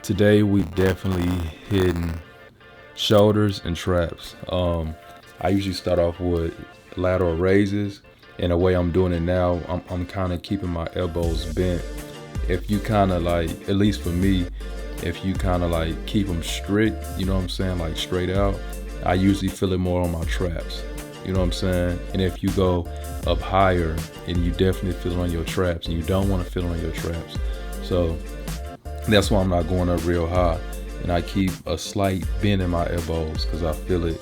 Today we definitely hitting shoulders and traps. I usually start off with lateral raises, and the way I'm doing it now, I'm kind of keeping my elbows bent. If you kind of like, at least for me, if you kind of like keep them strict, you know what I'm saying, like straight out, I usually feel it more on my traps. You know what I'm saying? And if you go up higher, and you definitely feel it on your traps, and you don't want to feel it on your traps. So that's why I'm not going up real high, and I keep a slight bend in my elbows because I feel it,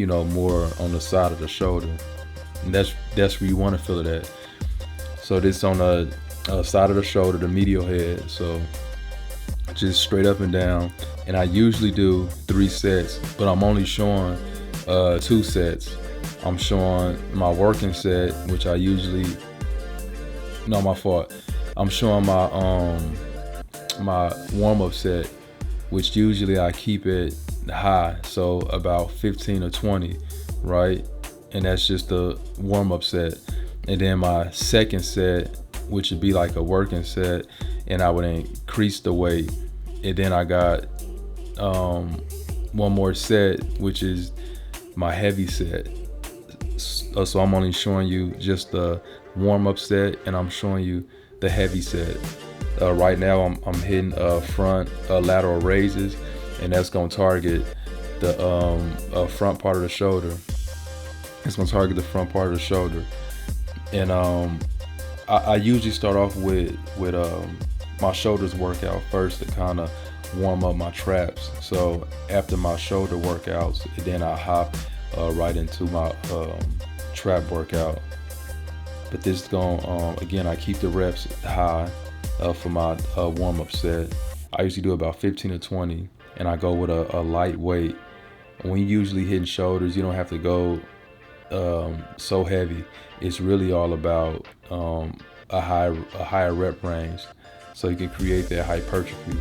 more on the side of the shoulder. And that's where you want to feel it at. So this on the side of the shoulder, the medial head. So just straight up and down. And I usually do 3 sets, but I'm only showing 2 sets. I'm showing my working set, which I usually, no, my fault. I'm showing my warm-up set, which usually I keep it high, so about 15 or 20, right? And that's just the warm-up set. And then my second set, which would be like a working set, and I would increase the weight. And then I got one more set, which is my heavy set. So I'm only showing you just the warm-up set, and I'm showing you the heavy set. Right now I'm hitting front lateral raises, and that's gonna target the front part of the shoulder. It's gonna target the front part of the shoulder. And I usually start off with my shoulders workout first to kind of warm up my traps. So after my shoulder workouts, then I hop right into my trap workout. But this is going again, I keep the reps high for my warm-up set. I usually do about 15 to 20, and I go with a light weight. When you're usually hitting shoulders, you don't have to go so heavy. It's really all about a higher rep range, so you can create that hypertrophy.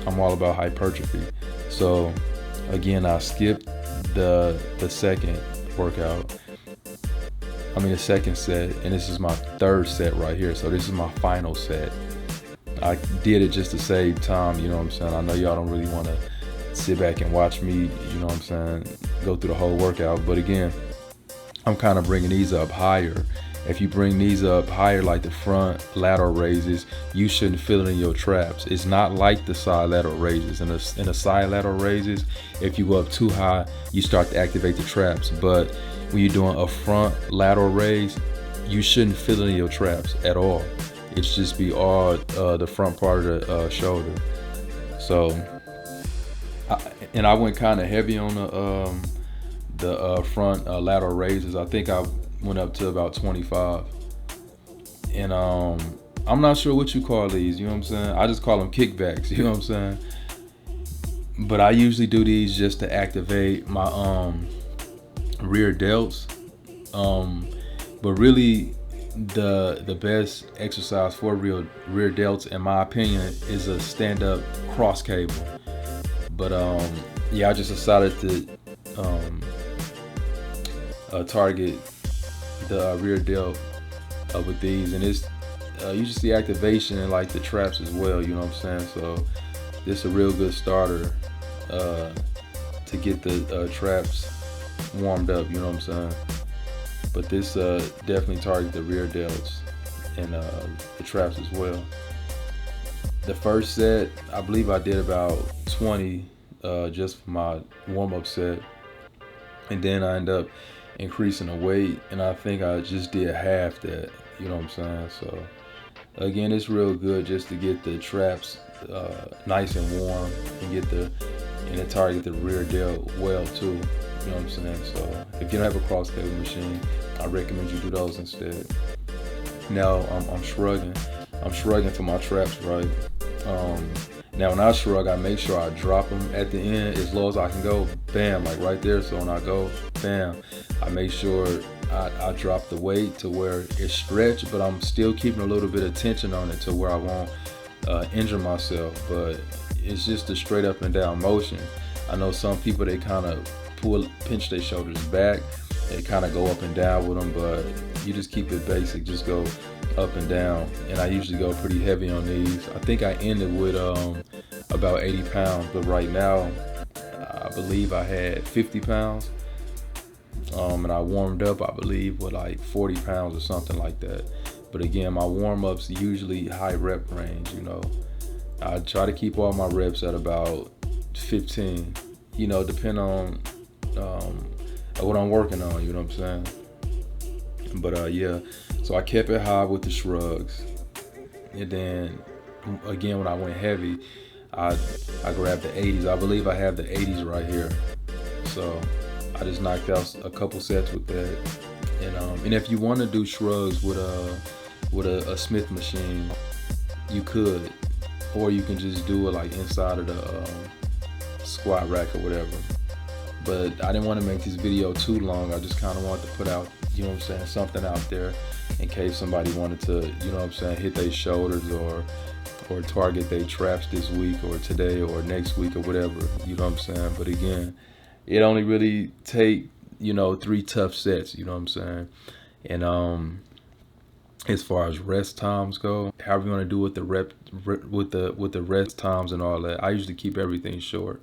I'm all about hypertrophy. So again, I skipped the second workout. The second set, and this is my third set right here. So this is my final set. I did it just to save time, you know what I'm saying? I know y'all don't really want to sit back and watch me, you know what I'm saying, go through the whole workout. But again, I'm kind of bringing these up higher. If you bring these up higher, like the front lateral raises, you shouldn't feel it in your traps. It's not like the side lateral raises. In the side lateral raises, if you go up too high, you start to activate the traps. But when you're doing a front lateral raise, you shouldn't feel it in your traps at all. It's just be all the front part of the shoulder. So, I went kind of heavy on the front lateral raises. I think I went up to about 25. And I'm not sure what you call these, you know what I'm saying? I just call them kickbacks, you know what I'm saying? But I usually do these just to activate my rear delts. But really, the best exercise for rear delts, in my opinion, is a stand-up cross cable. But I just decided to target the rear delt with these, and it's you just see activation in like the traps as well, you know what I'm saying? So this is a real good starter to get the traps warmed up, you know what I'm saying? But this definitely targets the rear delts and the traps as well. The first set, I believe I did about 20 just for my warm-up set, and then I end up increasing the weight, and I think I just did half that, you know what I'm saying? So again, it's real good just to get the traps nice and warm and it target the rear delt well too, you know what I'm saying? So if you don't have a cross cable machine, I recommend you do those instead. Now I'm shrugging for my traps, right? Now when I shrug, I make sure I drop them at the end as low as I can go, bam, like right there. So when I go, bam, I make sure I drop the weight to where it's stretched, but I'm still keeping a little bit of tension on it to where I won't injure myself. But it's just a straight up and down motion. I know some people, they kind of pinch their shoulders back. They kind of go up and down with them, but you just keep it basic. Just go up and down. And I usually go pretty heavy on these. I think I ended with about 80 pounds, but right now I believe I had 50 pounds. And I warmed up, I believe, with like 40 pounds or something like that. But again, my warm-ups usually high rep range, you know. I try to keep all my reps at about 15, you know, depending on what I'm working on, you know what I'm saying? But yeah, so I kept it high with the shrugs. And then again, when I went heavy, I I grabbed the 80s. I believe I have the 80s right here. So I just knocked out a couple sets with that. And if you want to do shrugs with a Smith machine, you could, or you can just do it like inside of the squat rack or whatever. But I didn't want to make this video too long. I just kind of wanted to put out, you know what I'm saying, something out there in case somebody wanted to, you know what I'm saying, hit their shoulders or target their traps this week or today or next week or whatever, you know what I'm saying? But again, it only really take, you know, 3 tough sets, you know what I'm saying? And as far as rest times go, however you want to do with the rest times and all that, I usually keep everything short.